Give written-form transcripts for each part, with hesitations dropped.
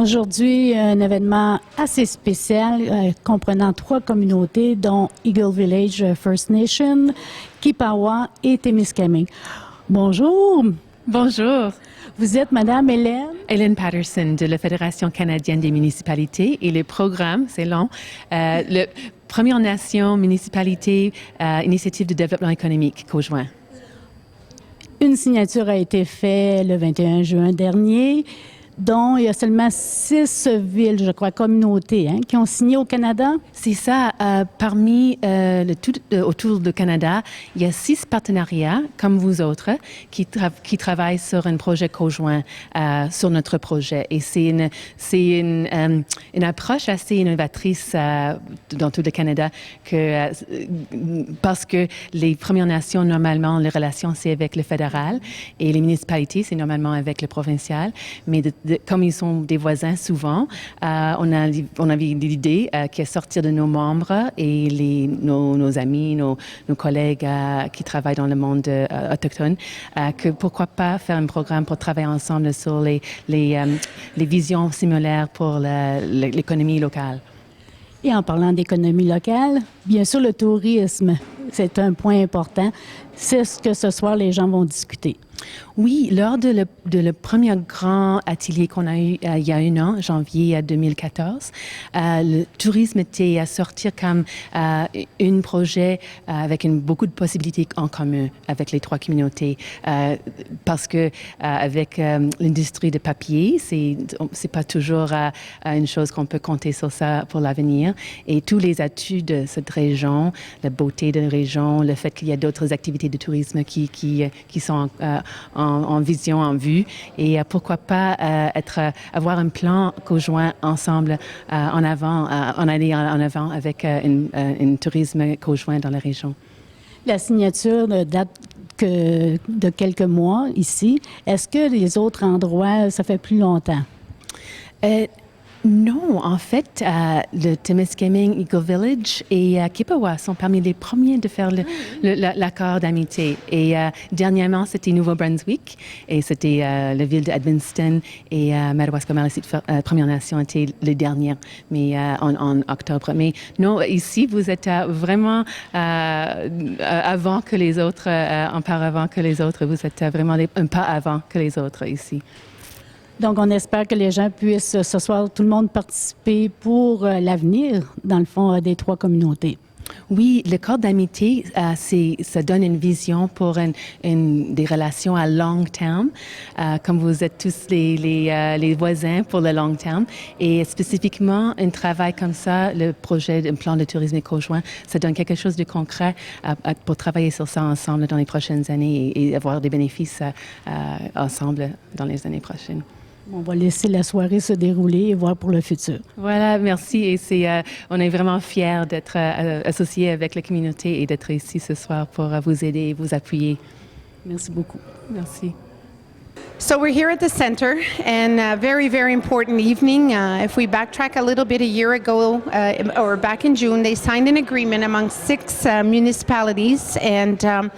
Aujourd'hui, un événement assez spécial comprenant 3 communautés, dont Eagle Village First Nation, Kippawa et Témiscamingue. Bonjour. Bonjour. Vous êtes Madame Hélène? Hélène Patterson de la Fédération canadienne des municipalités et le programme, c'est long, le Première Nation Municipalité Initiative de développement économique conjoint. Une signature a été faite le 21 juin dernier, dont il y a seulement 6 villes, je crois, communautés, qui ont signé au Canada. C'est ça. Parmi autour du Canada, il y a 6 partenariats, comme vous autres, qui travaillent sur un projet conjoint sur notre projet. Et c'est une approche assez innovatrice dans tout le Canada, parce que les Premières Nations, normalement, les relations, c'est avec le fédéral, et les municipalités, c'est normalement avec le provincial. Mais comme ils sont des voisins souvent, on a l'idée qu'à sortir de nos membres et nos amis, nos collègues qui travaillent dans le monde autochtone, que pourquoi pas faire un programme pour travailler ensemble sur les visions similaires pour l'économie locale. Et en parlant d'économie locale, bien sûr, le tourisme, c'est un point important. C'est ce que ce soir, les gens vont discuter. Oui, lors de le premier grand atelier qu'on a eu il y a 1 an, janvier 2014, le tourisme était à sortir comme un projet avec beaucoup de possibilités en commun avec les 3 communautés, parce que avec l'industrie de papier, c'est pas toujours une chose qu'on peut compter sur ça pour l'avenir, et tous les atouts de cette région, la beauté de la région, le fait qu'il y a d'autres activités de tourisme qui sont en vision, en vue, et pourquoi pas avoir un plan conjoint ensemble en aller en avant avec un tourisme conjoint dans la région. La signature date de quelques mois ici. Est-ce que les autres endroits, ça fait plus longtemps? Non, en fait, le Témiscamingue, Eagle Village et Kippawa sont parmi les premiers de faire l'accord d'amitié. Et dernièrement, c'était Nouveau-Brunswick, et c'était la ville d'Edmundston, et Madawaska-Maliseet Première Nation était le dernier, mais en octobre. Mais non, ici, vous êtes vraiment avant que les autres, un pas avant que les autres. Vous êtes vraiment un pas avant que les autres ici. Donc, on espère que les gens puissent ce soir, tout le monde, participer pour l'avenir, dans le fond, des 3 communautés. Oui, le corps d'amitié, ça donne une vision pour des relations à long terme, comme vous êtes tous les voisins pour le long terme. Et spécifiquement, un travail comme ça, le projet, un plan de tourisme conjoint, ça donne quelque chose de concret pour travailler sur ça ensemble dans les prochaines années et avoir des bénéfices ensemble dans les années prochaines. On va laisser la soirée se dérouler et voir pour le futur. Voilà, merci. Et on est vraiment fiers d'être associés avec la communauté et d'être ici ce soir pour vous aider et vous appuyer. Merci beaucoup. Merci. So we're here at the center, and a very, very important evening. If we backtrack a little bit, a year ago, or back in June, they signed an agreement among 6 municipalities, and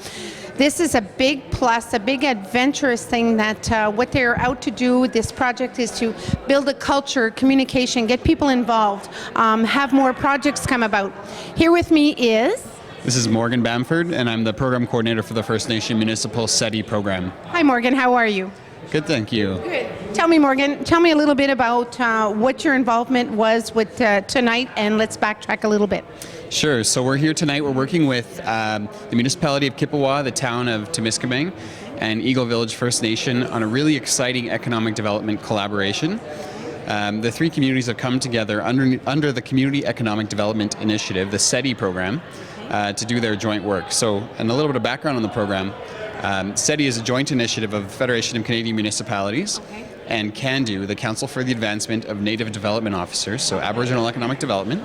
this is a big plus, a big adventurous thing that what they're out to do with this project is to build a culture, communication, get people involved, have more projects come about. Here with me is... This is Morgan Bamford, and I'm the program coordinator for the First Nation Municipal SETI program. Hi, Morgan. How are you? Good, thank you. Good. Tell me, Morgan, tell me a little bit about what your involvement was with tonight, and let's backtrack a little bit. Sure. So we're here tonight. We're working with the municipality of Kippawa, the town of Témiscamingue, and Eagle Village First Nation on a really exciting economic development collaboration. The 3 communities have come together under the Community Economic Development Initiative, the SETI program, to do their joint work. So, and a little bit of background on the program. SETI is a joint initiative of the Federation of Canadian Municipalities and CANDO, the Council for the Advancement of Native Development Officers, so Aboriginal Economic Development.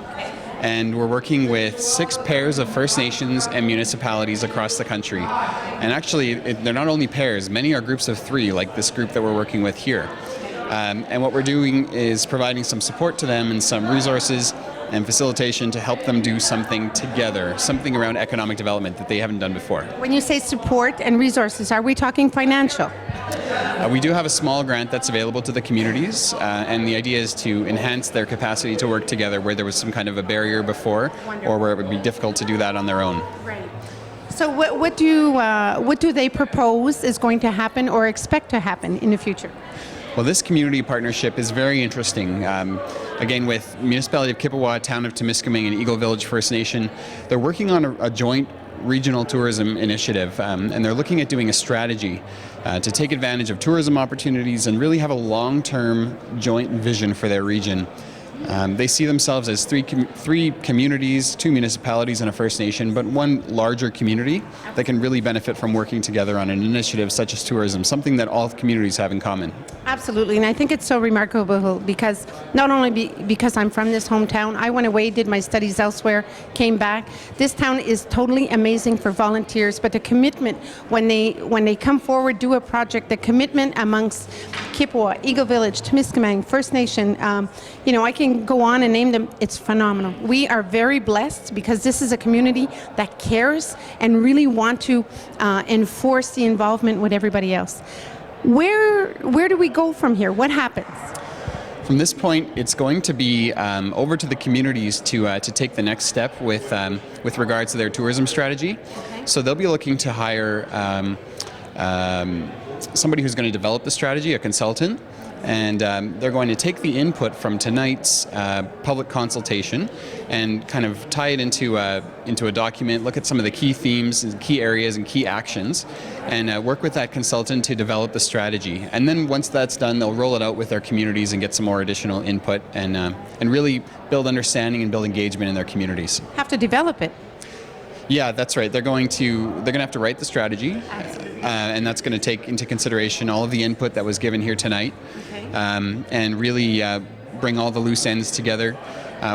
And we're working with 6 pairs of First Nations and municipalities across the country. And actually, they're not only pairs, many are groups of 3, like this group that we're working with here. And what we're doing is providing some support to them and some resources and facilitation to help them do something together, something around economic development that they haven't done before. When you say support and resources, are we talking financial? We do have a small grant that's available to the communities, and the idea is to enhance their capacity to work together where there was some kind of a barrier before, or where it would be difficult to do that on their own. Right. So what do they propose is going to happen or expect to happen in the future? Well, this community partnership is very interesting. Again, with Municipality of Kippawa, Town of Temiskaming, and Eagle Village First Nation, they're working on a joint regional tourism initiative, and they're looking at doing a strategy to take advantage of tourism opportunities and really have a long-term joint vision for their region. They see themselves as three communities, 2 municipalities and a First Nation, but one larger community that can really benefit from working together on an initiative such as tourism, something that all communities have in common. Absolutely, and I think it's so remarkable because not only because I'm from this hometown, I went away, did my studies elsewhere, came back. This town is totally amazing for volunteers, but the commitment when they come forward, do a project, the commitment amongst Kippawa, Eagle Village, Temiskaming, First Nation, I can go on and name them. It's phenomenal. We are very blessed because this is a community that cares and really want to enforce the involvement with everybody else. Where do we go from here? What happens? From this point, it's going to be over to the communities to take the next step with regards to their tourism strategy. Okay. So they'll be looking to hire somebody who's going to develop the strategy, a consultant, and they're going to take the input from tonight's public consultation and kind of tie it into a document, look at some of the key themes and key areas and key actions, and work with that consultant to develop the strategy. And then once that's done, they'll roll it out with their communities and get some more additional input and really build understanding and build engagement in their communities. Have to develop it. Yeah, that's right. They're going to have to write the strategy, and that's going to take into consideration all of the input that was given here tonight, okay. And really bring all the loose ends together.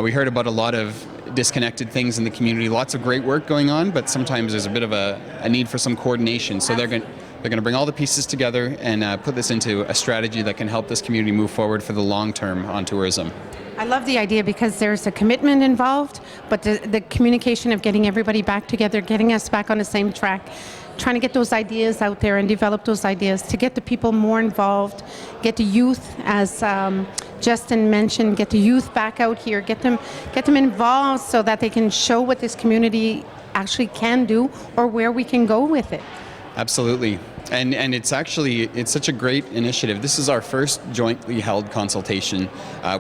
We heard about a lot of disconnected things in the community. Lots of great work going on, but sometimes there's a bit of a need for some coordination. So they're going to bring all the pieces together and put this into a strategy that can help this community move forward for the long term on tourism. I love the idea because there's a commitment involved, but the communication of getting everybody back together, getting us back on the same track, trying to get those ideas out there and develop those ideas, to get the people more involved, get the youth, as Justin mentioned, get the youth back out here, get them involved so that they can show what this community actually can do or where we can go with it. Absolutely. And it's such a great initiative. This is our first jointly held consultation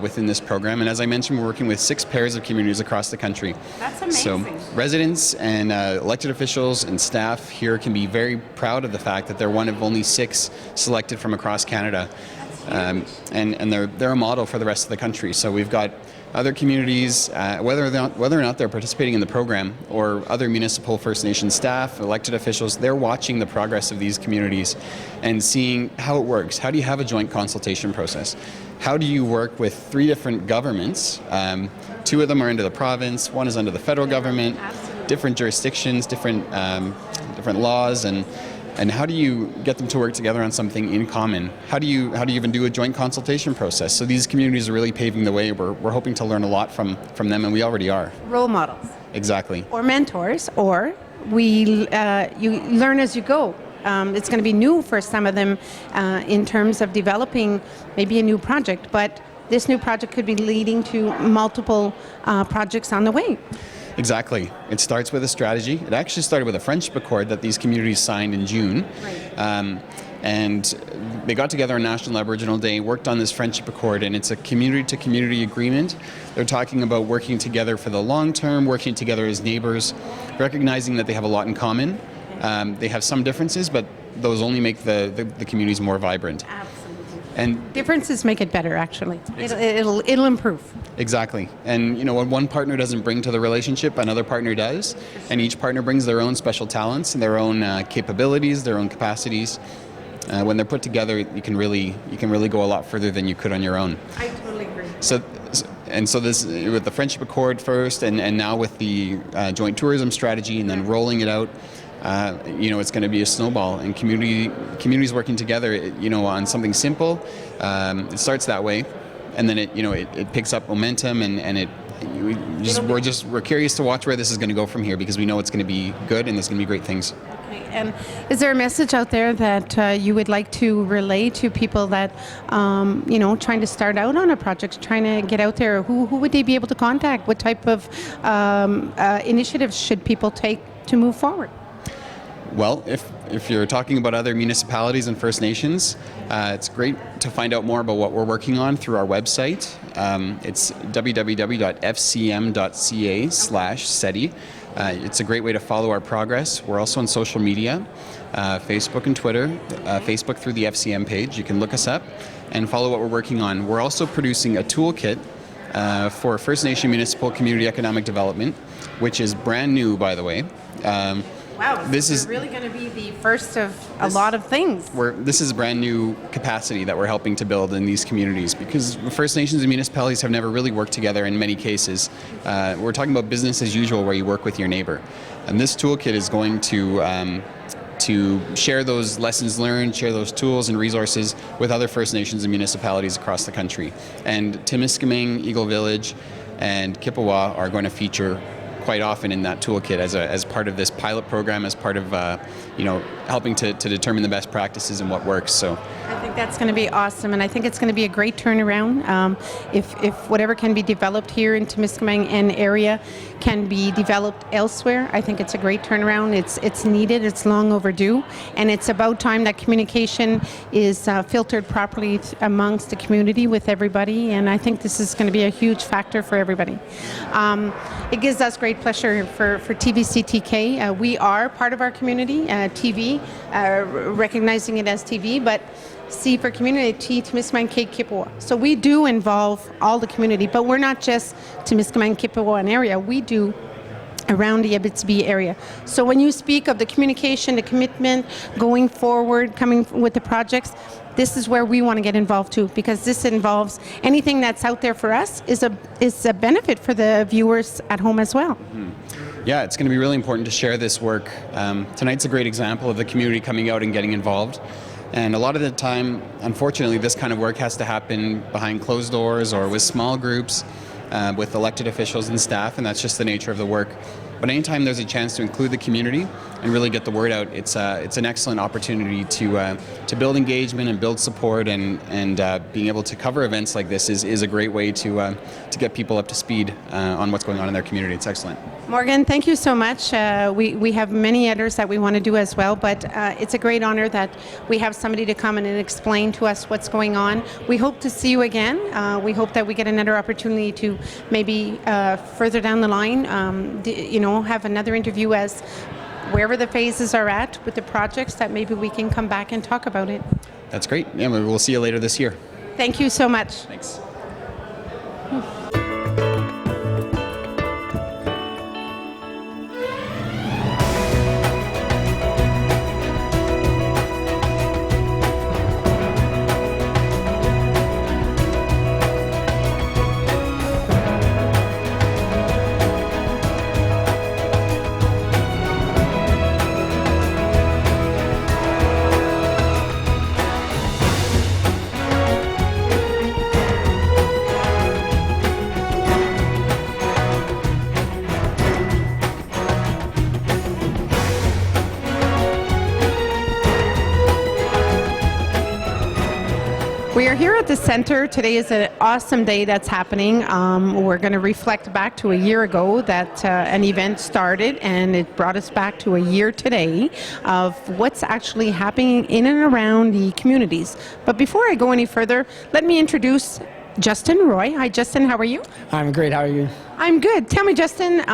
within this program. And as I mentioned, we're working with 6 pairs of communities across the country. That's amazing. So residents and elected officials and staff here can be very proud of the fact that they're one of only 6 selected from across Canada. And they're a model for the rest of the country. So we've got other communities, whether or not they're participating in the program, or other municipal First Nation staff, elected officials, they're watching the progress of these communities and seeing how it works. How do you have a joint consultation process? How do you work with 3 different governments? 2 of them are under the province, 1 is under the federal government, different jurisdictions, different laws, and how do you get them to work together on something in common? How do you even do a joint consultation process? So these communities are really paving the way. We're hoping to learn a lot from them, and we already are. Role models. Exactly. Or mentors, or you learn as you go. It's going to be new for some of them in terms of developing maybe a new project, but this new project could be leading to multiple projects on the way. Exactly. It starts with a strategy. It actually started with a friendship accord that these communities signed in June. Right. And they got together on National Aboriginal Day, worked on this friendship accord, and it's a community-to-community agreement. They're talking about working together for the long term, working together as neighbors, recognizing that they have a lot in common. They have some differences, but those only make the communities more vibrant. Absolutely. And differences make it better, actually. It'll improve. Exactly. And what one partner doesn't bring to the relationship, another partner does. And each partner brings their own special talents and their own capabilities, their own capacities. When they're put together, you can really go a lot further than you could on your own. I totally agree. So this, with the friendship accord first, and now with the joint tourism strategy, and then rolling it out. It's going to be a snowball, and communities working together, on something simple. It starts that way, and then it picks up momentum, and it we're curious to watch where this is going to go from here, because we know it's going to be good and there's going to be great things. Okay. And is there a message out there that you would like to relay to people that, trying to start out on a project, trying to get out there? Who would they be able to contact? What type of initiatives should people take to move forward? Well, if you're talking about other municipalities and First Nations, it's great to find out more about what we're working on through our website. It's www.fcm.ca/SETI. It's a great way to follow our progress. We're also on social media, Facebook and Twitter. Facebook through the FCM page. You can look us up and follow what we're working on. We're also producing a toolkit for First Nation Municipal Community Economic Development, which is brand new, by the way. Wow, this is really going to be the first of a lot of things. This is a brand new capacity that we're helping to build in these communities, because First Nations and municipalities have never really worked together in many cases. We're talking about business as usual, where you work with your neighbor. And this toolkit is going to share those lessons learned, share those tools and resources with other First Nations and municipalities across the country. And Timiskaming, Eagle Village, and Kippawa are going to feature quite often in that toolkit as part of this pilot program, as part of helping to determine the best practices and what works. So I think that's going to be awesome, and I think it's going to be a great turnaround. If whatever can be developed here in Timiskaming and area can be developed elsewhere, I think it's a great turnaround. It's needed. It's long overdue, and it's about time that communication is filtered properly amongst the community with everybody. And I think this is going to be a huge factor for everybody. It gives us great pleasure for TVCTK. We are part of our community, TV, recognizing it as TV, but C for community, T, Timiskaming, K, Kippawa. So we do involve all the community, but we're not just Timiskaming, Kippawa and area. We do around the Abitibi area. So when you speak of the communication, the commitment, going forward, coming with the projects, this is where we want to get involved too, because this involves anything that's out there for us is a benefit for the viewers at home as well. Mm-hmm. Yeah, it's going to be really important to share this work. Tonight's a great example of the community coming out and getting involved. And a lot of the time, unfortunately, this kind of work has to happen behind closed doors or with small groups, with elected officials and staff, and that's just the nature of the work. But anytime there's a chance to include the community and really get the word out, it's an excellent opportunity to build engagement and build support, and being able to cover events like this is a great way to get people up to speed on what's going on in their community. It's excellent. Morgan, thank you so much. We have many others that we want to do as well, but it's a great honor that we have somebody to come in and explain to us what's going on. We hope to see you again. We hope that we get another opportunity to maybe further down the line, have another interview as wherever the phases are at with the projects, that maybe we can come back and talk about it. That's great. Yeah, we'll see you later this year. Thank you so much. Thanks. We are here at the center. Today is an awesome day that's happening. We're going to reflect back to a year ago that an event started, and it brought us back to a year today of what's actually happening in and around the communities. But before I go any further, let me introduce Justin Roy. Hi, Justin. How are you? I'm great. How are you? I'm good. Tell me, Justin,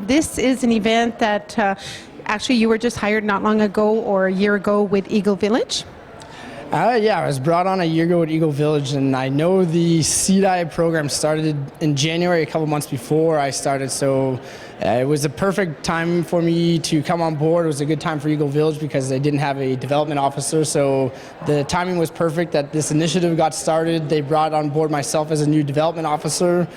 this is an event that actually you were just hired not long ago or a year ago with Eagle Village. Yeah, I was brought on a year ago at Eagle Village, and I know the CDI program started in January, a couple months before I started, so it was a perfect time for me to come on board. It was a good time for Eagle Village because they didn't have a development officer, so the timing was perfect that this initiative got started. They brought on board myself as a new development officer,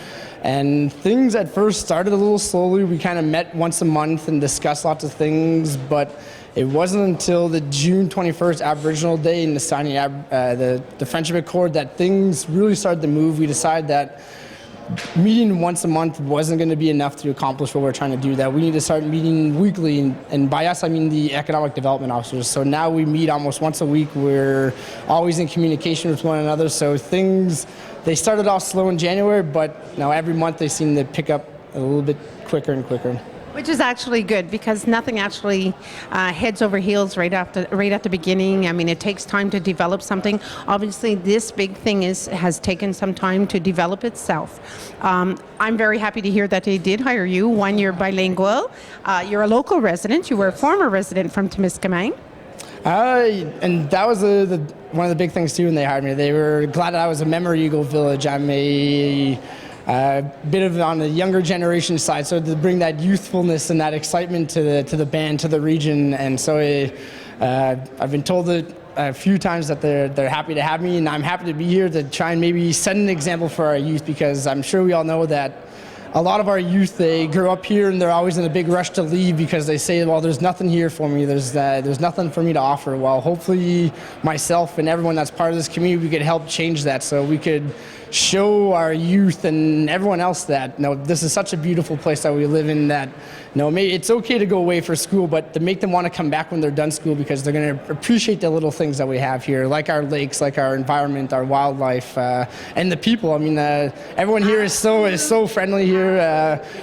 and things at first started a little slowly. We kind of met once a month and discussed lots of things, but it wasn't until the June 21st Aboriginal Day and the signing the Friendship Accord that things really started to move. We decided that meeting once a month wasn't going to be enough to accomplish what we're trying to do. That we need to start meeting weekly, and by us I mean the economic development officers. So now we meet almost once a week. We're always in communication with one another. So they started off slow in January, but now every month they seem to pick up a little bit quicker and quicker. Which is actually good, because nothing actually heads over heels right at the beginning. I mean, it takes time to develop something. Obviously, this big thing has taken some time to develop itself. I'm very happy to hear that they did hire you. One, you're bilingual. You're a local resident. You were a former resident from Temiskaming. And that was one of the big things too when they hired me. They were glad that I was a member of Eagle Village. I'm a bit of on the younger generation side, so to bring that youthfulness and that excitement to the band, to the region. And so I've been told a few times that they're happy to have me, and I'm happy to be here to try and maybe set an example for our youth, because I'm sure we all know that a lot of our youth, they grow up here and they're always in a big rush to leave because they say, well, there's nothing here for me, there's nothing for me to offer. Well, hopefully myself and everyone that's part of this community, we could help change that, so we could show our youth and everyone else that this is such a beautiful place that we live in, that maybe it's okay to go away for school, but to make them want to come back when they're done school, because they're going to appreciate the little things that we have here, like our lakes, like our environment, our wildlife, and the people. I mean, everyone here is so friendly here.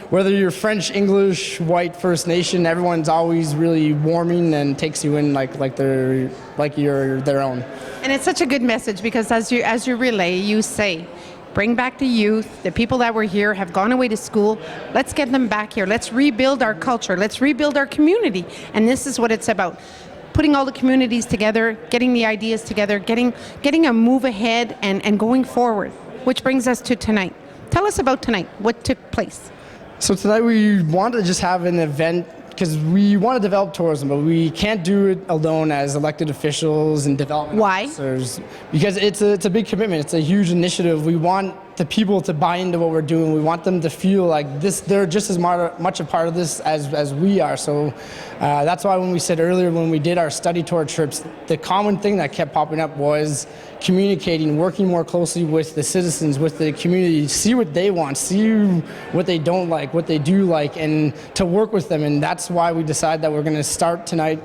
Whether you're French, English, white, First Nation, everyone's always really warming and takes you in like you're their own. And it's such a good message, because as you relay, you say, bring back the youth. The people that were here have gone away to school. Let's get them back here. Let's rebuild our culture. Let's rebuild our community. And this is what it's about. Putting all the communities together, getting the ideas together, getting a move ahead and going forward, which brings us to tonight. Tell us about tonight. What took place? So tonight we wanted to just have an event, because we want to develop tourism, but we can't do it alone as elected officials and development officers. Because it's a big commitment. It's a huge initiative. We want the people to buy into what we're doing. We want them to feel like they're just as much a part of this as we are. So that's why when we said earlier, when we did our study tour trips, the common thing that kept popping up was communicating, working more closely with the citizens, with the community, see what they want, see what they don't like, what they do like, and to work with them. And that's why we decided that we're going to start tonight.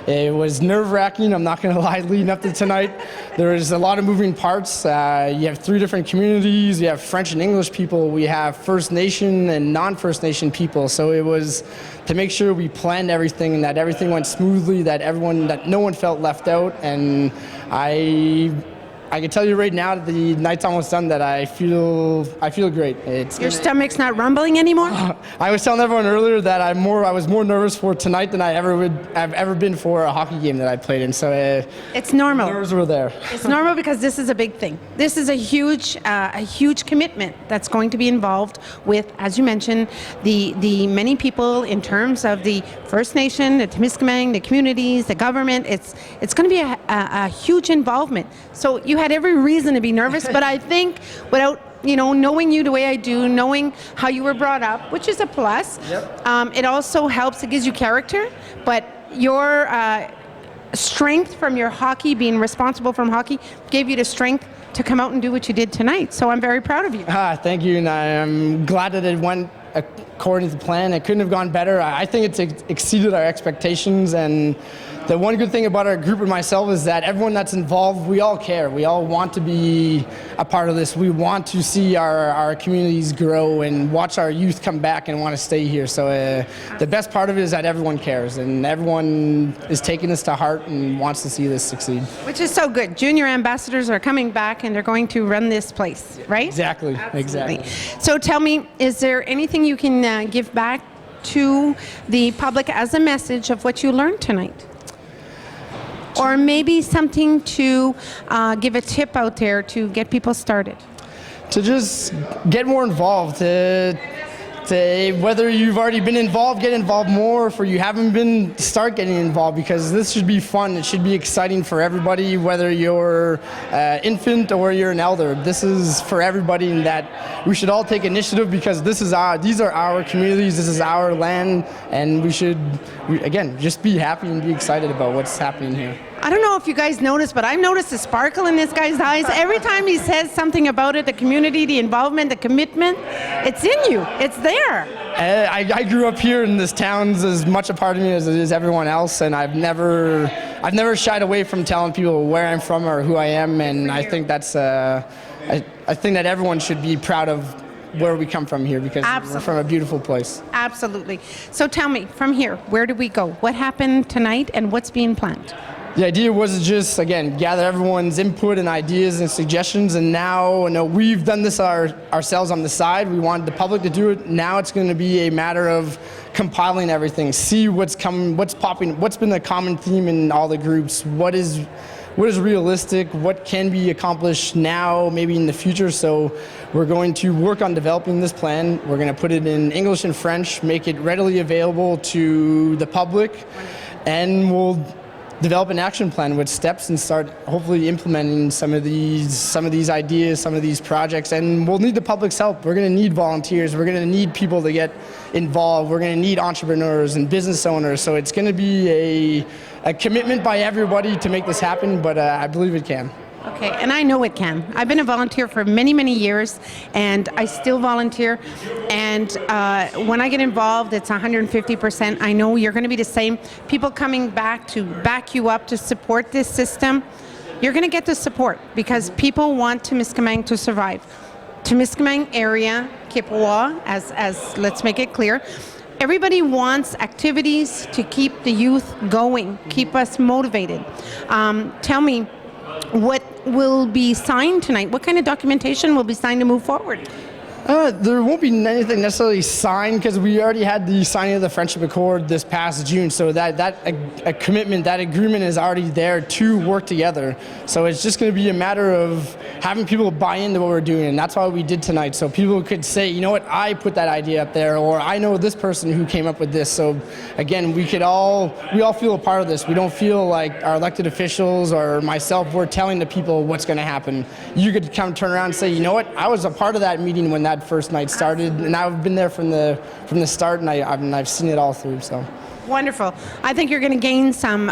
It was nerve-wracking, I'm not going to lie, leading up to tonight. There was a lot of moving parts. You have 3 different communities. You have French and English people. We have First Nation and non-First Nation people. So it was to make sure we planned everything and that everything went smoothly, that no one felt left out. And I can tell you right now that the night's almost done, that I feel great. Your stomach's not rumbling anymore? I was telling everyone earlier that I was more nervous for tonight than I've ever been for a hockey game that I played in. So it's normal. The nerves were there. It's normal, because this is a big thing. This is a huge commitment that's going to be involved with, as you mentioned, the many people in terms of the First Nation, the Temiskaming, the communities, the government. It's going to be a huge involvement. So you had every reason to be nervous, but I think without knowing you the way I do, knowing how you were brought up, which is a plus. Yep. It also helps. It gives you character, but your strength from your hockey, being responsible from hockey, gave you the strength to come out and do what you did tonight. So I'm very proud of you. Thank you, and I'm glad that it went according to the plan. It couldn't have gone better. I think it's exceeded our expectations, and the one good thing about our group and myself is that everyone that's involved, we all care. We all want to be a part of this. We want to see our communities grow and watch our youth come back and want to stay here. So the best part of it is that everyone cares, and everyone is taking this to heart and wants to see this succeed. Which is so good. Junior ambassadors are coming back and they're going to run this place, right? Exactly. Absolutely. Exactly. So tell me, is there anything you can give back to the public as a message of what you learned tonight? Or maybe something to give a tip out there to get people started? To just get more involved. Whether you've already been involved, get involved more. If you haven't been, start getting involved, because this should be fun. It should be exciting for everybody, whether you're infant or you're an elder. This is for everybody, and that we should all take initiative, because these are our communities, this is our land, and we should, again, just be happy and be excited about what's happening here. I don't know if you guys noticed, but I've noticed a sparkle in this guy's eyes. Every time he says something about it, the community, the involvement, the commitment, it's in you. It's there. I grew up here, and this town's as much a part of me as it is everyone else, and I've never shied away from telling people where I'm from or who I am, and I think that's I think that everyone should be proud of where we come from here, because we're from a beautiful place. Absolutely. So tell me, from here, where do we go? What happened tonight, and what's being planned? The idea was to just, again, gather everyone's input and ideas and suggestions, and now, we've done this ourselves on the side. We wanted the public to do it. Now it's going to be a matter of compiling everything, see what's coming, what's popping, what's been the common theme in all the groups, what is realistic, what can be accomplished now, maybe in the future. So we're going to work on developing this plan. We're going to put it in English and French, make it readily available to the public, and we'll develop an action plan with steps and start hopefully implementing some of these ideas, some of these projects. And we'll need the public's help. We're going to need volunteers. We're going to need people to get involved. We're going to need entrepreneurs and business owners. So it's going to be a commitment by everybody to make this happen, but I believe it can. Okay, and I know it can. I've been a volunteer for many, many years, and I still volunteer. And when I get involved, it's 150%. I know you're going to be the same. People coming back to back you up to support this system. You're going to get the support because people want Temiskaming to survive. Temiskaming area, Kippawa, as let's make it clear, everybody wants activities to keep the youth going, keep us motivated. Tell me, what will be signed tonight? What kind of documentation will be signed to move forward? There won't be anything necessarily signed because we already had the signing of the Friendship Accord this past June, so that a commitment, that agreement is already there to work together. So it's just going to be a matter of having people buy into what we're doing, and that's why we did tonight, so people could say, you know what, I put that idea up there, or I know this person who came up with this. So again, we all feel a part of this. We don't feel like our elected officials or myself, we're telling the people what's going to happen. You could turn around and say, you know what, I was a part of that meeting when that first night started, and I've been there from the start, and I've seen it all through. So wonderful. I think you're going to gain some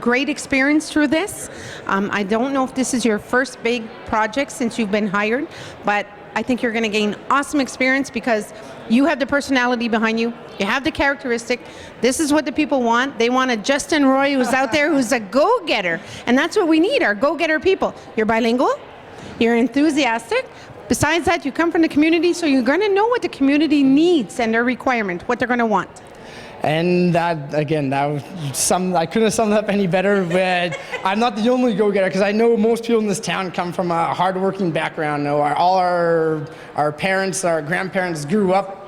great experience through this. I don't know if this is your first big project since you've been hired, but I think you're going to gain awesome experience because you have the personality behind you. You have the characteristic. This is what the people want. They want a Justin Roy who's out there who's a go-getter, and that's what we need, our go-getter people. You're bilingual. You're enthusiastic. Besides that, you come from the community, so you're going to know what the community needs and their requirement, what they're going to want. And that, again, I couldn't have summed it up any better, but I'm not the only go-getter, because I know most people in this town come from a hard-working background. All our parents, our grandparents grew up,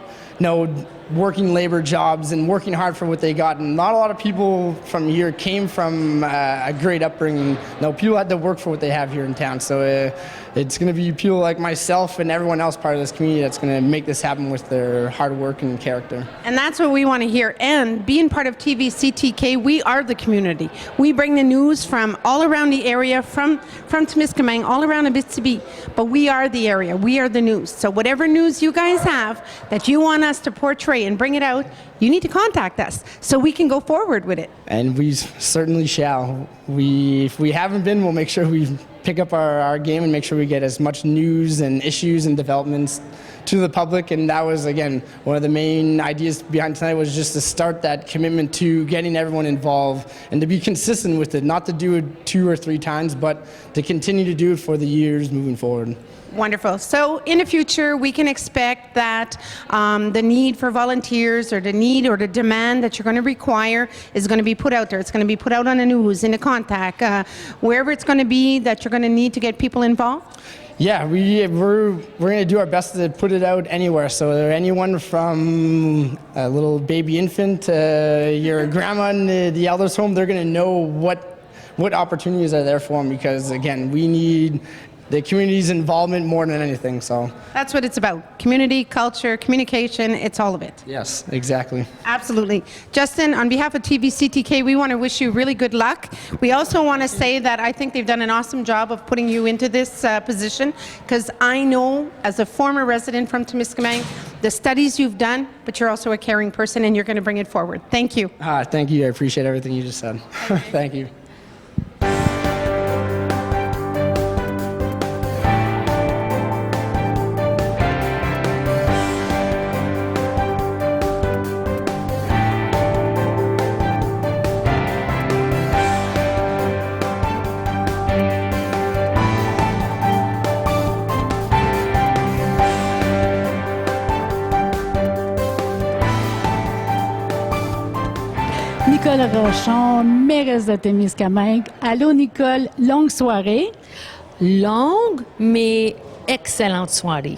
working labor jobs and working hard for what they got. And not a lot of people from here came from a great upbringing. People had to work for what they have here in town. So it's going to be people like myself and everyone else part of this community that's going to make this happen with their hard work and character. And that's what we want to hear. And being part of TVCTK, we are the community. We bring the news from all around the area, from Temiskaming, all around Abitibi. But we are the area. We are the news. So whatever news you guys have that you want us to portray and bring it out, you need to contact us so we can go forward with it. And we certainly shall. If we haven't been, we'll make sure we pick up our game and make sure we get as much news and issues and developments to the public. And that was, again, one of the main ideas behind tonight, was just to start that commitment to getting everyone involved and to be consistent with it, not to do it 2 or 3 times, but to continue to do it for the years moving forward. Wonderful. So in the future, we can expect that the need for volunteers, or the need or the demand that you're going to require, is going to be put out there. It's going to be put out on the news, in the contact, wherever it's going to be that you're going to need to get people involved. Yeah, we're going to do our best to put it out anywhere. So anyone from a little baby infant to your grandma in the elders' home, they're going to know what opportunities are there for them, because, again, we need the community's involvement more than anything. So that's what it's about. Community, culture, communication, it's all of it. Yes, exactly. Absolutely. Justin, on behalf of TVCTK, we want to wish you really good luck. We also want to say that I think they've done an awesome job of putting you into this position, because I know, as a former resident from Temiskaming, the studies you've done, but you're also a caring person, and you're going to bring it forward. Thank you. Thank you. I appreciate everything you just said. Thank you. Nicole Rochon, mairesse de Témiscamingue. Allô, Nicole, longue soirée. Longue, mais excellente soirée.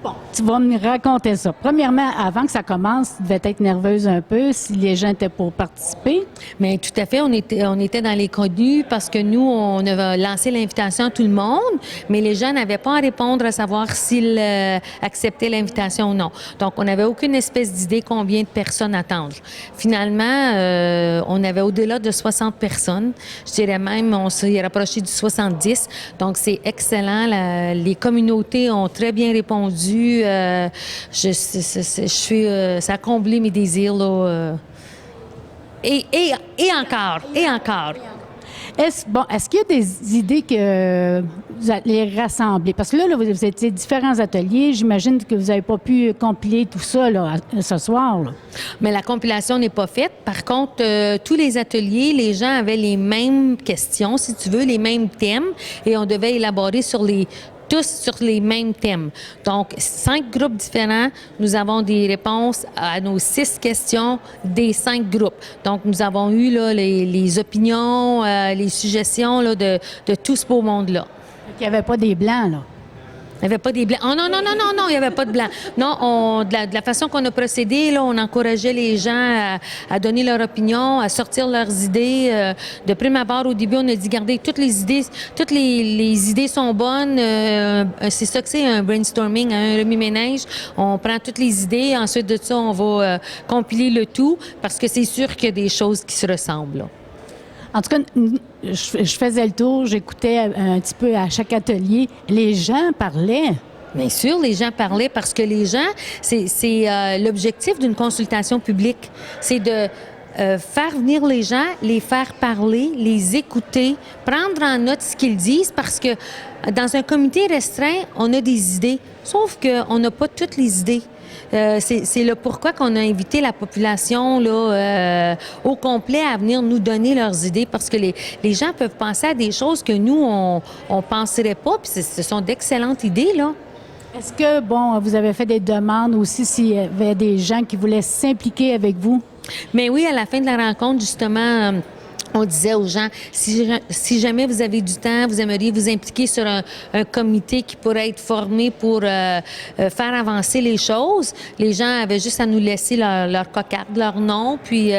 Bon, tu vas me raconter ça. Premièrement, avant que ça commence, tu devais être nerveuse un peu si les gens étaient pour participer. Mais tout à fait, on était dans les connus parce que nous, on avait lancé l'invitation à tout le monde, mais les gens n'avaient pas à répondre à savoir s'ils acceptaient l'invitation ou non. Donc, on n'avait aucune espèce d'idée combien de personnes attendre. Finalement, on avait au-delà de 60 personnes. Je dirais même, on s'est rapproché du 70. Donc, c'est excellent. Les communautés ont très bien répondu. Ça a comblé mes désirs, là. Et encore. Est-ce qu'il y a des idées que vous allez rassembler? Parce que là, vous étiez différents ateliers. J'imagine que vous n'avez pas pu compiler tout ça là, ce soir. Là. Mais la compilation n'est pas faite. Par contre, tous les ateliers, les gens avaient les mêmes questions, si tu veux, les mêmes thèmes, et on devait élaborer tous sur les mêmes thèmes. Donc, 5 groupes différents. Nous avons des réponses à nos 6 questions des 5 groupes. Donc, nous avons eu là, les opinions, les suggestions là, de tout ce beau monde-là. Il n'y avait pas des blancs, là. Il n'y avait pas des blancs. Oh non, il n'y avait pas de blancs. Non, de la façon qu'on a procédé, là, on encourageait les gens à donner leur opinion, à sortir leurs idées. De prime abord, au début, on a dit, regardez, toutes les idées sont bonnes. C'est ça que c'est, un brainstorming, un remue-ménage. On prend toutes les idées. Ensuite de ça, on va compiler le tout parce que c'est sûr qu'il y a des choses qui se ressemblent, là. En tout cas, je faisais le tour, j'écoutais un petit peu à chaque atelier. Les gens parlaient. Bien sûr, les gens parlaient parce que les gens, c'est l'objectif d'une consultation publique, c'est de faire venir les gens, les faire parler, les écouter, prendre en note ce qu'ils disent parce que dans un comité restreint, on a des idées, sauf qu'on n'a pas toutes les idées. C'est le pourquoi qu'on a invité la population là, au complet à venir nous donner leurs idées parce que les gens peuvent penser à des choses que nous, on ne penserait pas, puis ce sont d'excellentes idées, là. Est-ce que, vous avez fait des demandes aussi s'il y avait des gens qui voulaient s'impliquer avec vous? Mais oui, à la fin de la rencontre, justement, on disait aux gens, si jamais vous avez du temps, vous aimeriez vous impliquer sur un comité qui pourrait être formé pour faire avancer les choses. Les gens avaient juste à nous laisser leur cocarde, leur nom, puis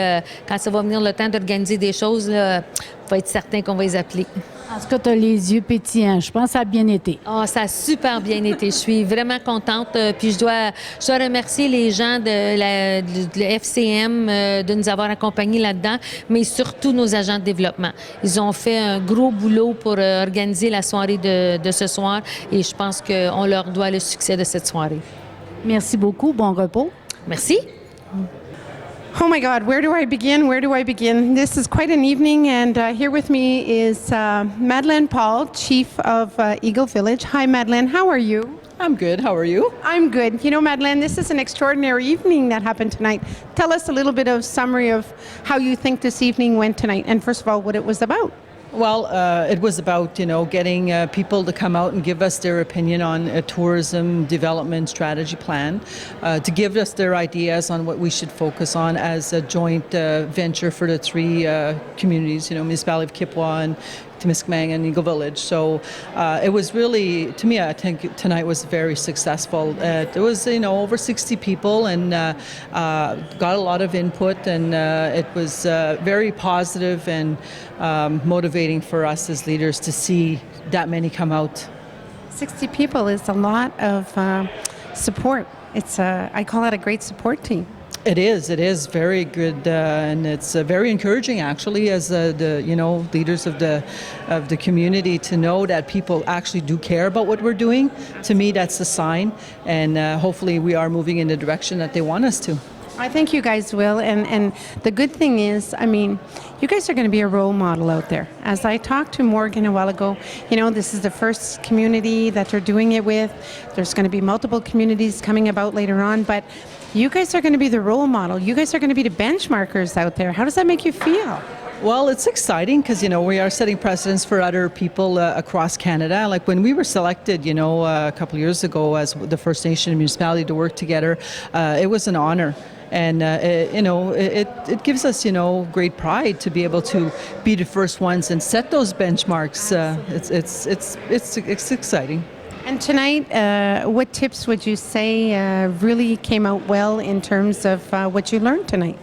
quand ça va venir le temps d'organiser des choses, là, on va être certain qu'on va les appeler. En tout cas, tu as les yeux pétillants. Je pense que ça a bien été. Oh, ça a super bien été. Je suis vraiment contente. Puis je dois remercier les gens de FCM de nous avoir accompagnés là-dedans, mais surtout nos agents de développement. Ils ont fait un gros boulot pour organiser la soirée de ce soir et je pense qu'on leur doit le succès de cette soirée. Merci beaucoup. Bon repos. Merci. Oh my God, where do I begin? This is quite an evening, and here with me is Madeleine Paul, Chief of Eagle Village. Hi, Madeleine, how are you? I'm good. How are you? I'm good. You know, Madeleine, this is an extraordinary evening that happened tonight. Tell us a little bit of summary of how you think this evening went tonight, and first of all, what it was about. Well, it was about, getting people to come out and give us their opinion on a tourism development strategy plan, to give us their ideas on what we should focus on as a joint venture for the 3 communities, Municipality of Kipwa and Témiscamingue and Eagle Village. So it was really, to me, I think tonight was very successful. There was, over 60 people and got a lot of input, and it was very positive and motivating for us as leaders to see that many come out. 60 people is a lot of support. I call it a great support team. It is very good, and it's very encouraging actually as the leaders of the community to know that people actually do care about what we're doing. To me, that's a sign, and hopefully we are moving in the direction that they want us to. I think you guys will, and the good thing is, you guys are going to be a role model out there. As I talked to Morgan a while ago, this is the first community that they're doing it with. There's going to be multiple communities coming about later on, but you guys are going to be the role model. You guys are going to be the benchmarkers out there. How does that make you feel? Well, it's exciting because, we are setting precedents for other people across Canada. Like when we were selected, a couple of years ago as the First Nation municipality to work together, it was an honor. And it gives us great pride to be able to be the first ones and set those benchmarks. It's exciting. And tonight, what tips would you say really came out well in terms of what you learned tonight?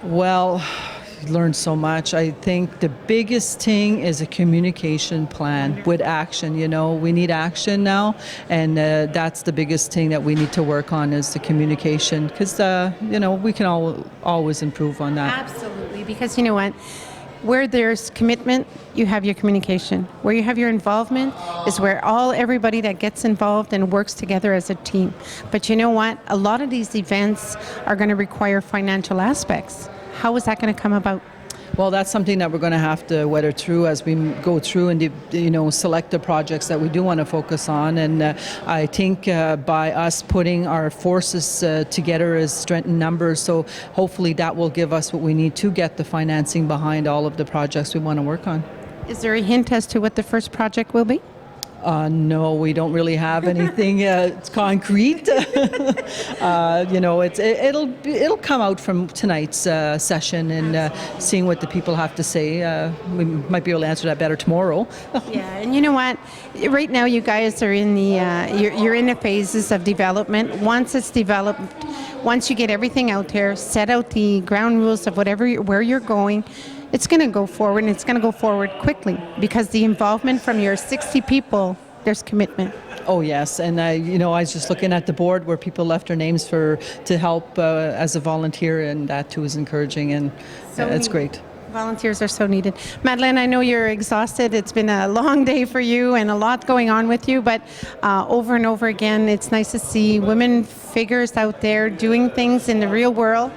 Well, learned so much. I think the biggest thing is a communication plan with action. We need action now, and that's the biggest thing that we need to work on is the communication, because we can always improve on that. Absolutely, because you know what? Where there's commitment, you have your communication. Where you have your involvement is where everybody that gets involved and works together as a team. But you know what? A lot of these events are going to require financial aspects. How is that going to come about? Well, that's something that we're going to have to weather through as we go through and select the projects that we do want to focus on. And I think by us putting our forces together as strength in numbers, so hopefully that will give us what we need to get the financing behind all of the projects we want to work on. Is there a hint as to what the first project will be? No, we don't really have anything concrete. It'll come out from tonight's session and seeing what the people have to say. We might be able to answer that better tomorrow. Yeah, and you know what? Right now, you guys are in the you're in the phases of development. Once it's developed, once you get everything out there, set out the ground rules of where you're going. It's going to go forward, and it's going to go forward quickly because the involvement from your 60 people, there's commitment. Oh yes, and I was just looking at the board where people left their names to help as a volunteer, and that too is encouraging, and it's great. Volunteers are so needed. Madeleine, I know you're exhausted. It's been a long day for you and a lot going on with you, but over and over again, it's nice to see women figures out there doing things in the real world.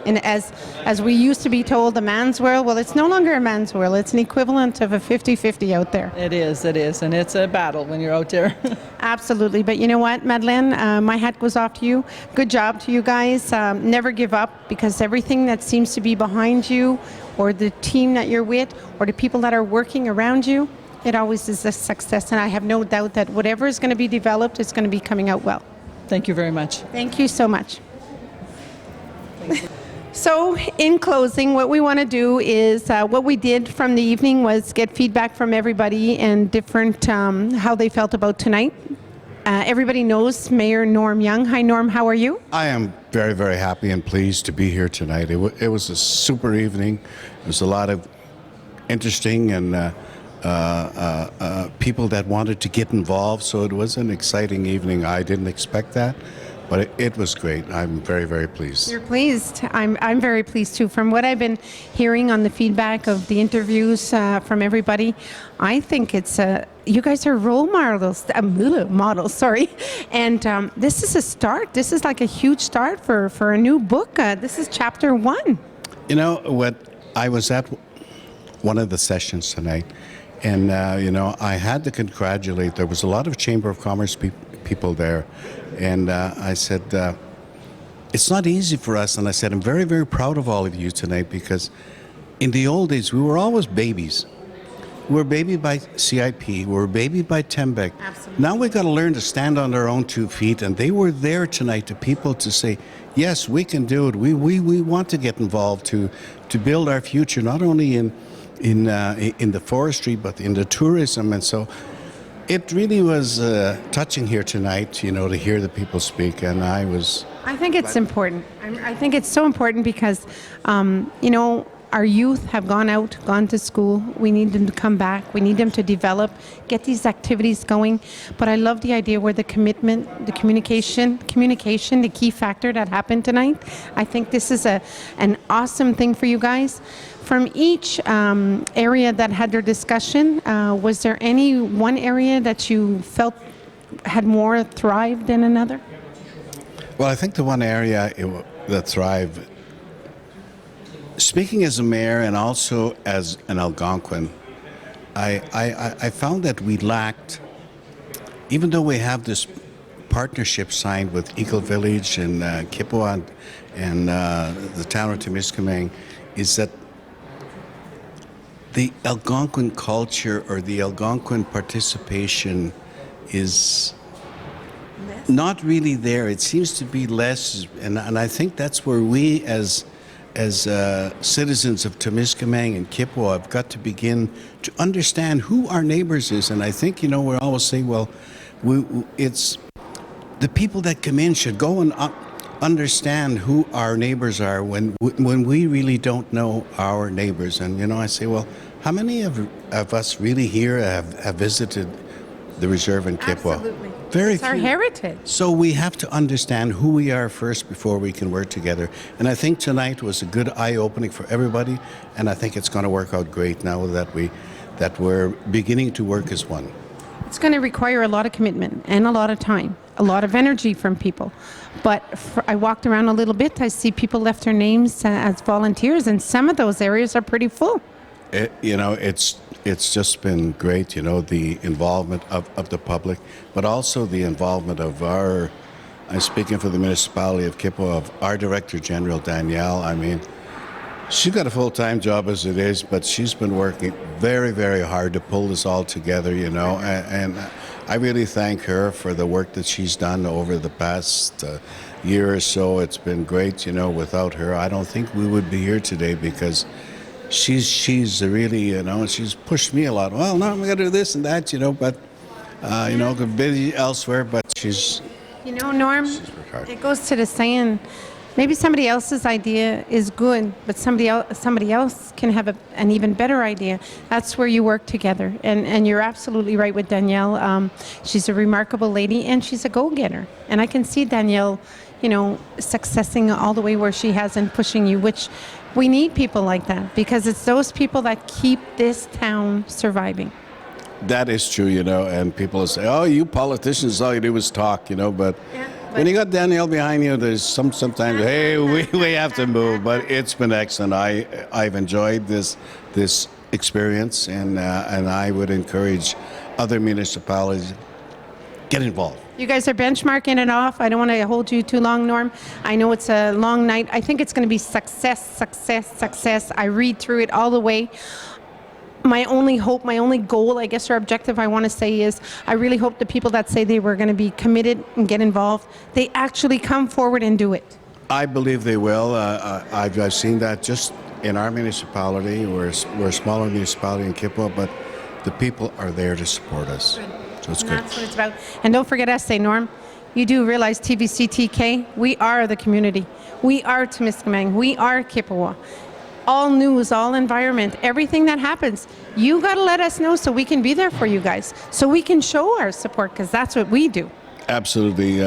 And as we used to be told, a man's world, well, it's no longer a man's world. It's an equivalent of a 50-50 out there. It is, and it's a battle when you're out there. Absolutely. But you know what, Madeleine, my hat goes off to you. Good job to you guys. Never give up, because everything that seems to be behind you, or the team that you're with, or the people that are working around you, it always is a success. And I have no doubt that whatever is going to be developed is going to be coming out well. Thank you very much. Thank you so much. So in closing, what we want to do is, what we did from the evening was get feedback from everybody and different, how they felt about tonight. Everybody knows Mayor Norm Young. Hi Norm, how are you? I am very, very happy and pleased to be here tonight. It was a super evening. There was a lot of interesting and people that wanted to get involved, so it was an exciting evening. I didn't expect that. But it was great. I'm very, very pleased. You're pleased. I'm very pleased too. From what I've been hearing on the feedback of the interviews from everybody, I think it's you guys are role models. Sorry, and this is a start. This is like a huge start for a new book. This is chapter 1. You know what? I was at one of the sessions tonight, and I had to congratulate. There was a lot of Chamber of Commerce people there. And I said, it's not easy for us. And I said, I'm very, very proud of all of you tonight, because in the old days, we were always babies. We were babied by CIP. We were babied by TEMBEC. Absolutely. Now we've got to learn to stand on our own 2 feet. And they were there tonight to people to say, yes, we can do it. We want to get involved to build our future, not only in the forestry, but in the tourism. And so it really was touching here tonight, to hear the people speak, and I think it's important. I think it's so important because, our youth have gone to school. We need them to come back. We need them to develop, get these activities going. But I love the idea where the commitment, the communication, the key factor that happened tonight. I think this is an awesome thing for you guys. From each area that had their discussion, was there any one area that you felt had more thrived than another? Well, I think the one area that thrived, speaking as a mayor and also as an Algonquin, I found that we lacked, even though we have this partnership signed with Eagle Village and Kippawa and the town of Temiskaming, is that the Algonquin culture or the Algonquin participation is not really there. It seems to be less, and I think that's where we as citizens of Temiskaming and Kippawa have got to begin to understand who our neighbors is. And I think, we always say, well, it's the people that come in should go and understand who our neighbors are when we really don't know our neighbors. And, I say, well, how many of us really here have visited the reserve in Kippawa? Absolutely. Very It's our few. heritage. So we have to understand who we are first before we can work together. And I think tonight was a good eye-opening for everybody, and I think it's going to work out great now that we're beginning to work as one. It's going to require a lot of commitment and a lot of time, a lot of energy from people. But I walked around a little bit. I see people left their names as volunteers, and some of those areas are pretty full. It's just been great, the involvement of the public, but also the involvement of I'm speaking for the municipality of Kippawa, of our Director General, Danielle. I mean, she's got a full-time job as it is, but she's been working very, very hard to pull this all together, and I really thank her for the work that she's done over the past year or so. It's been great, without her. I don't think we would be here today because she's really, she's pushed me a lot. Well, no, we got to do this and that, but, busy elsewhere, but she's... Norm, worked hard. it goes to the saying, maybe somebody else's idea is good, but somebody else can have an even better idea. That's where you work together. And you're absolutely right with Danielle. She's a remarkable lady, and she's a go-getter. And I can see Danielle, successing all the way where she has and pushing you, which we need people like that, because it's those people that keep this town surviving. That is true, and people say, oh, you politicians, all you do is talk, but when you got Danielle behind you, there's sometimes, hey, we have to move, but it's been excellent. I've enjoyed this experience, and I would encourage other municipalities, get involved. You guys are benchmarking it off. I don't want to hold you too long, Norm. I know it's a long night. I think it's going to be success, success, success. I read through it all the way. My only hope, my only goal, I guess, or objective I want to say is I really hope the people that say they were going to be committed and get involved, they actually come forward and do it. I believe they will. I've seen that just in our municipality. We're a smaller municipality in Kippawa, but the people are there to support us. So it's good. That's what it's about. And don't forget us, Norm. You do realize TVC-TK, we are the community. We are Temiskaming. We are Kippawa. All news, all environment, everything that happens, you got to let us know so we can be there for you guys, so we can show our support, because that's what we do. Absolutely.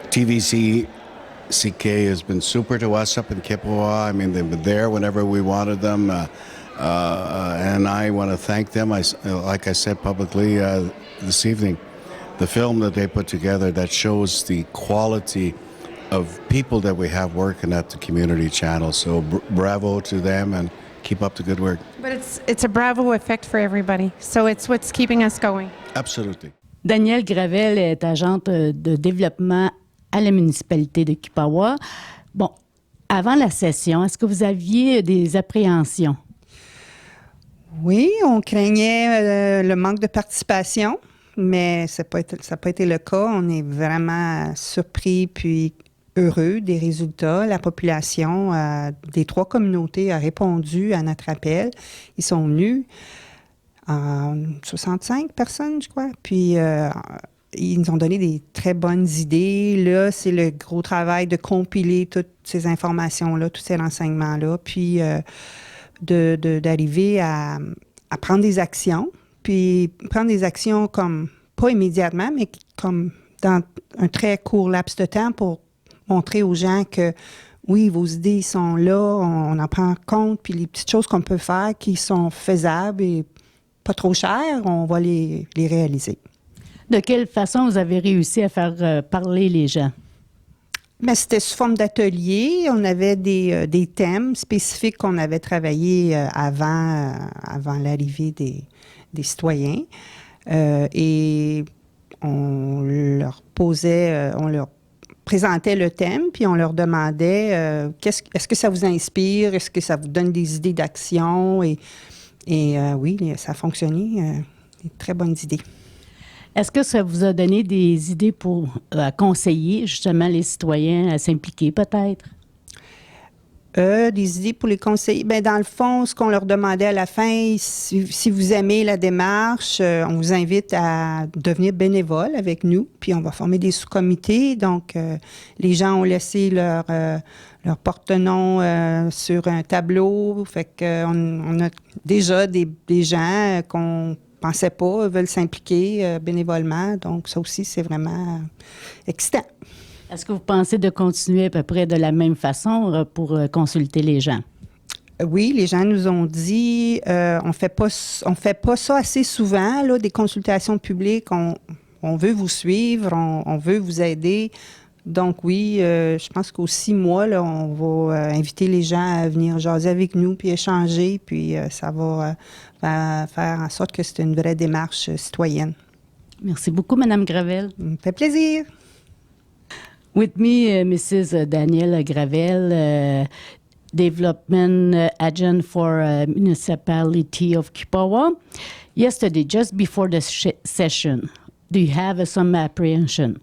TVC-CK has been super to us up in Kippawa. I mean, they've been there whenever we wanted them, and I want to thank them. Like I said publicly this evening, the film that they put together that shows the quality of people that we have working at the community channel. So bravo to them, and keep up the good work. But it's a bravo effect for everybody. So it's what's keeping us going. Absolutely. Danielle Gravel est agente de développement à la municipalité de Kippawa. Bon, avant la session, est-ce que vous aviez des appréhensions? Oui, on craignait le manque de participation, mais ça n'a pas été le cas. On est vraiment surpris puis heureux des résultats. La population des 3 communautés a répondu à notre appel. Ils sont venus, 65 personnes, je crois. Puis ils nous ont donné des très bonnes idées. Là, c'est le gros travail de compiler toutes ces informations-là, tous ces renseignements-là, puis d'arriver à prendre des actions. Puis prendre des actions comme, pas immédiatement, mais comme dans un très court laps de temps pour montrer aux gens que oui, vos idées sont là, on en prend compte, puis les petites choses qu'on peut faire qui sont faisables et pas trop chères, on va les réaliser. De quelle façon vous avez réussi à faire parler les gens? Bien, c'était sous forme d'atelier. On avait des thèmes spécifiques qu'on avait travaillés avant l'arrivée des citoyens. Et on leur présentait le thème, puis on leur demandait est-ce que ça vous inspire, est-ce que ça vous donne des idées d'action? Et oui, ça a fonctionné. Des très bonnes idées. Est-ce que ça vous a donné des idées pour conseiller justement les citoyens à s'impliquer peut-être? Des idées pour les conseillers. Ben, dans le fond, ce qu'on leur demandait à la fin, si vous aimez la démarche, on vous invite à devenir bénévole avec nous, puis on va former des sous-comités. Donc, les gens ont laissé leur porte-nom sur un tableau. Fait qu'on a déjà des gens qu'on pensait pas veulent s'impliquer bénévolement. Donc, ça aussi, c'est vraiment excitant. Est-ce que vous pensez de continuer à peu près de la même façon pour consulter les gens? Oui, les gens nous ont dit, on fait pas ça assez souvent, là, des consultations publiques. On veut vous suivre, on veut vous aider. Donc oui, je pense qu'aux 6 mois, là, on va inviter les gens à venir jaser avec nous puis échanger, puis ça va faire en sorte que c'est une vraie démarche citoyenne. Merci beaucoup, Mme Gravel. Ça me fait plaisir. With me, Mrs. Danielle Gravel, Development Agent for Municipality of Kippawa. Yesterday, just before the session, do you have some apprehension?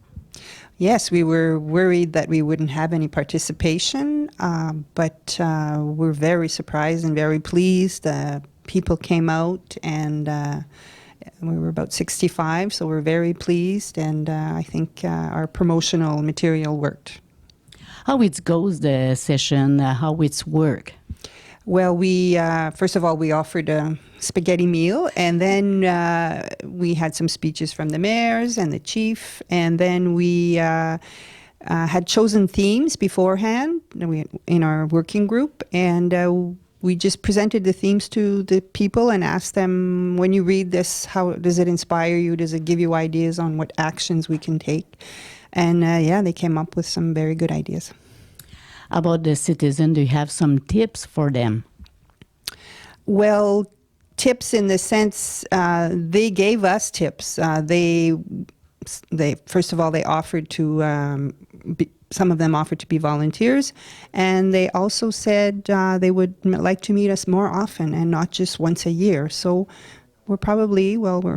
Yes, we were worried that we wouldn't have any participation, but we're very surprised and very pleased. People came out and we were about 65, so we're very pleased, and I think our promotional material worked. How it goes, the session, how it's work? Well, we first of all, we offered a spaghetti meal, and then we had some speeches from the mayors and the chief, and then we had chosen themes beforehand in our working group, and we just presented the themes to the people and asked them, when you read this, how does it inspire you? Does it give you ideas on what actions we can take? And yeah, they came up with some very good ideas. About the citizen, do you have some tips for them? Well, tips in the sense they gave us tips. They first of all, they offered to some of them offered to be volunteers, and they also said they would like to meet us more often and not just once a year. So we're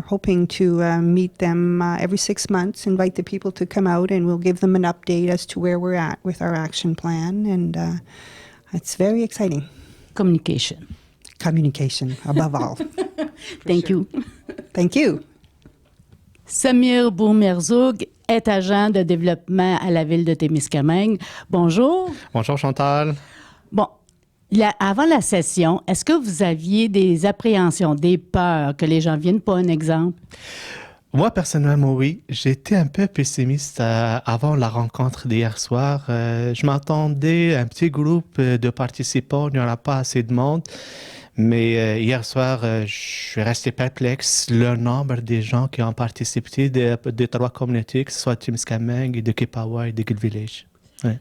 hoping to meet them every 6 months, invite the people to come out, and we'll give them an update as to where we're at with our action plan, and it's very exciting. Communication, above all. Thank you. Thank you. Samir Bourmerzoug est agent de développement à la ville de Témiscamingue. Bonjour. Bonjour Chantal. Bon, avant la session, est-ce que vous aviez des appréhensions, des peurs que les gens viennent? Pas un exemple? Moi, personnellement, oui. J'étais un peu pessimiste avant la rencontre d'hier soir. Je m'attendais à un petit groupe de participants. Il n'y aura pas assez de monde. Mais hier soir, je suis resté perplexe. Le nombre de gens qui ont participé des 3 communautés, que ce soit Témiscamingue, de Kippawa et de Gill Village. Ouais.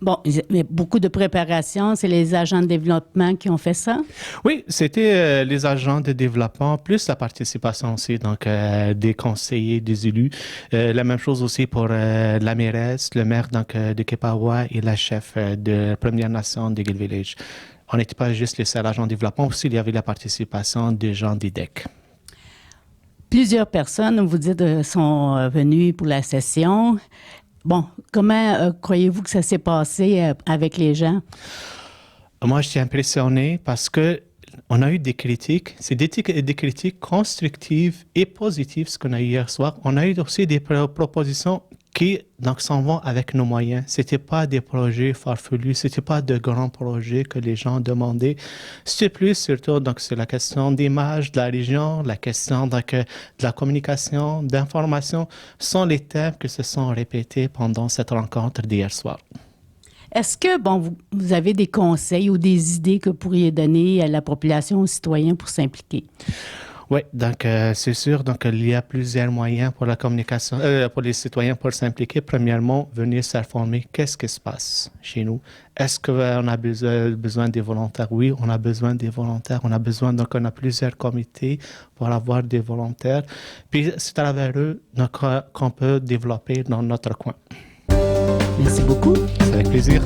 Bon, il y a beaucoup de préparation. C'est les agents de développement qui ont fait ça? Oui, c'était les agents de développement, plus la participation aussi, donc des conseillers, des élus. La même chose aussi pour la mairesse, le maire donc, de Kippawa et la chef de Première Nation de Gill Village. On n'était pas juste les seuls agents de développement, aussi il y avait la participation des gens d'IDEC. Plusieurs personnes, vous dites, sont venues pour la session. Bon, comment croyez-vous que ça s'est passé avec les gens? Moi, je suis impressionné parce que on a eu des critiques. C'est des critiques constructives et positives, ce qu'on a eu hier soir. On a eu aussi des propositions qui donc s'en vont avec nos moyens. C'était pas des projets farfelus, c'était pas de grands projets que les gens demandaient. C'était plus surtout donc sur la question d'image de la région, la question donc de la communication, d'information, sont les thèmes qui se sont répétés pendant cette rencontre d'hier soir. Est-ce que, bon, vous avez des conseils ou des idées que vous pourriez donner à la population, aux citoyens pour s'impliquer? Oui, donc c'est sûr. Donc il y a plusieurs moyens pour la communication, pour les citoyens pour s'impliquer. Premièrement, venir s'informer. Qu'est-ce qui se passe chez nous? Est-ce qu'on a besoin des volontaires? Oui, on a besoin des volontaires. On a plusieurs comités pour avoir des volontaires. Puis c'est à travers eux donc, qu'on peut développer dans notre coin. Merci beaucoup. C'est avec plaisir.